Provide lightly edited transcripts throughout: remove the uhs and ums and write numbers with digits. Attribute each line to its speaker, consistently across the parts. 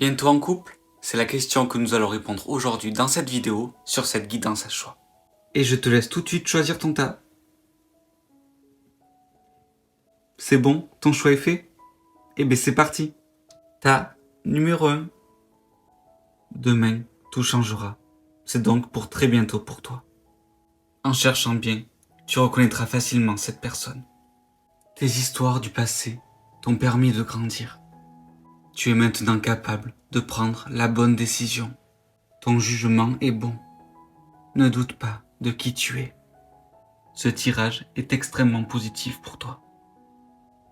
Speaker 1: Bientôt en couple? C'est la question que nous allons répondre aujourd'hui dans cette vidéo sur cette guidance à choix. Et je te laisse tout de suite choisir ton tas. C'est bon? Ton choix est fait? Eh bien c'est parti! Tas numéro 1. Demain, tout changera. C'est donc pour très bientôt pour toi. En cherchant bien, tu reconnaîtras facilement cette personne. Tes histoires du passé t'ont permis de grandir. Tu es maintenant capable de prendre la bonne décision. Ton jugement est bon. Ne doute pas de qui tu es. Ce tirage est extrêmement positif pour toi.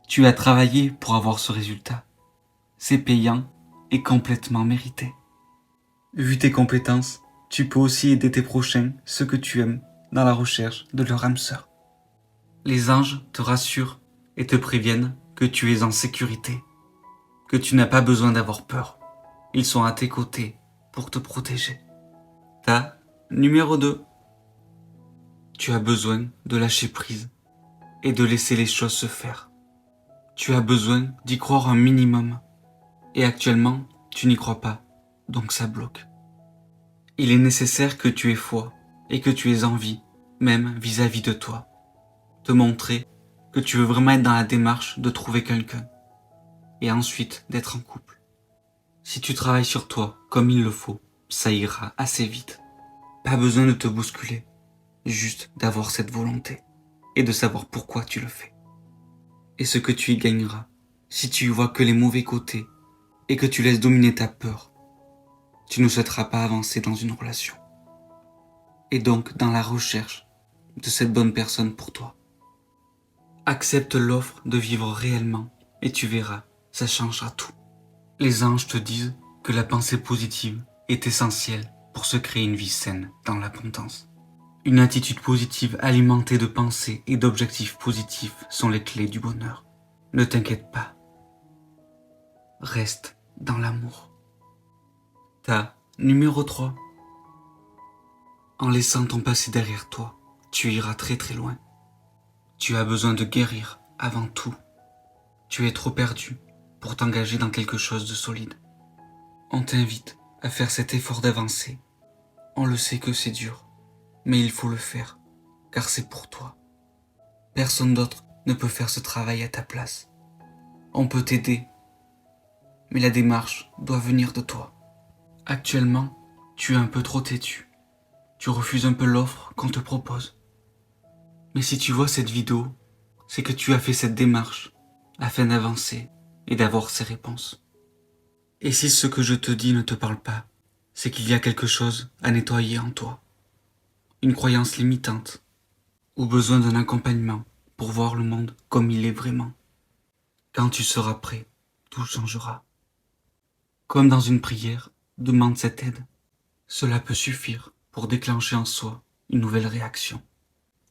Speaker 1: Tu as travaillé pour avoir ce résultat. C'est payant et complètement mérité. Vu tes compétences, tu peux aussi aider tes prochains, ceux que tu aimes, dans la recherche de leur âme sœur. Les anges te rassurent et te préviennent que tu es en sécurité, que tu n'as pas besoin d'avoir peur. Ils sont à tes côtés pour te protéger. Tas numéro 2. Tu as besoin de lâcher prise et de laisser les choses se faire. Tu as besoin d'y croire un minimum. Et actuellement, tu n'y crois pas, donc ça bloque. Il est nécessaire que tu aies foi et que tu aies envie, même vis-à-vis de toi. Te montrer que tu veux vraiment être dans la démarche de trouver quelqu'un. Et ensuite d'être en couple. Si tu travailles sur toi comme il le faut, ça ira assez vite. Pas besoin de te bousculer, juste d'avoir cette volonté et de savoir pourquoi tu le fais. Et ce que tu y gagneras, si tu y vois que les mauvais côtés et que tu laisses dominer ta peur, tu ne souhaiteras pas avancer dans une relation. Et donc dans la recherche de cette bonne personne pour toi. Accepte l'offre de vivre réellement et tu verras, ça changera tout. Les anges te disent que la pensée positive est essentielle pour se créer une vie saine dans l'abondance. Une attitude positive alimentée de pensées et d'objectifs positifs sont les clés du bonheur. Ne t'inquiète pas. Reste dans l'amour. Tas numéro 3. En laissant ton passé derrière toi, tu iras très très loin. Tu as besoin de guérir avant tout. Tu es trop perdu pour t'engager dans quelque chose de solide. On t'invite à faire cet effort d'avancer. On le sait que c'est dur, mais il faut le faire, car c'est pour toi. Personne d'autre ne peut faire ce travail à ta place. On peut t'aider, mais la démarche doit venir de toi. Actuellement, tu es un peu trop têtu. Tu refuses un peu l'offre qu'on te propose. Mais si tu vois cette vidéo, c'est que tu as fait cette démarche afin d'avancer et d'avoir ces réponses. Et si ce que je te dis ne te parle pas, c'est qu'il y a quelque chose à nettoyer en toi. Une croyance limitante ou besoin d'un accompagnement pour voir le monde comme il est vraiment. Quand tu seras prêt, tout changera. Comme dans une prière, demande cette aide. Cela peut suffire pour déclencher en soi une nouvelle réaction.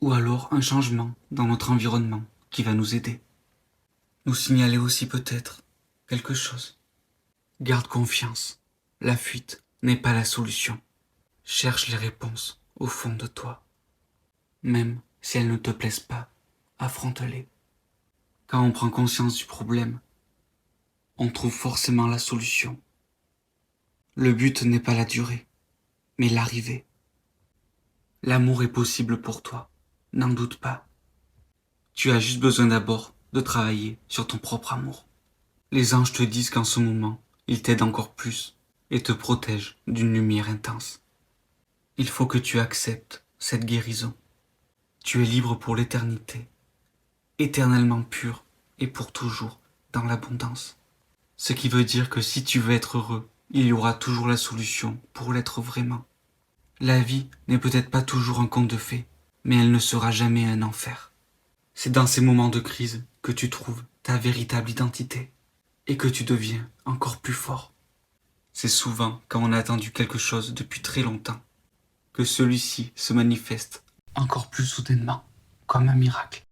Speaker 1: Ou alors un changement dans notre environnement qui va nous aider. Nous signaler aussi peut-être quelque chose. Garde confiance. La fuite n'est pas la solution. Cherche les réponses au fond de toi. Même si elles ne te plaisent pas, affronte-les. Quand on prend conscience du problème, on trouve forcément la solution. Le but n'est pas la durée, mais l'arrivée. L'amour est possible pour toi, n'en doute pas. Tu as juste besoin d'abord de travailler sur ton propre amour. Les anges te disent qu'en ce moment, ils t'aident encore plus et te protègent d'une lumière intense. Il faut que tu acceptes cette guérison. Tu es libre pour l'éternité, éternellement pur et pour toujours dans l'abondance. Ce qui veut dire que si tu veux être heureux, il y aura toujours la solution pour l'être vraiment. La vie n'est peut-être pas toujours un conte de fées, mais elle ne sera jamais un enfer. C'est dans ces moments de crise que tu trouves ta véritable identité et que tu deviens encore plus fort. C'est souvent quand on a attendu quelque chose depuis très longtemps que celui-ci se manifeste encore plus soudainement, comme un miracle.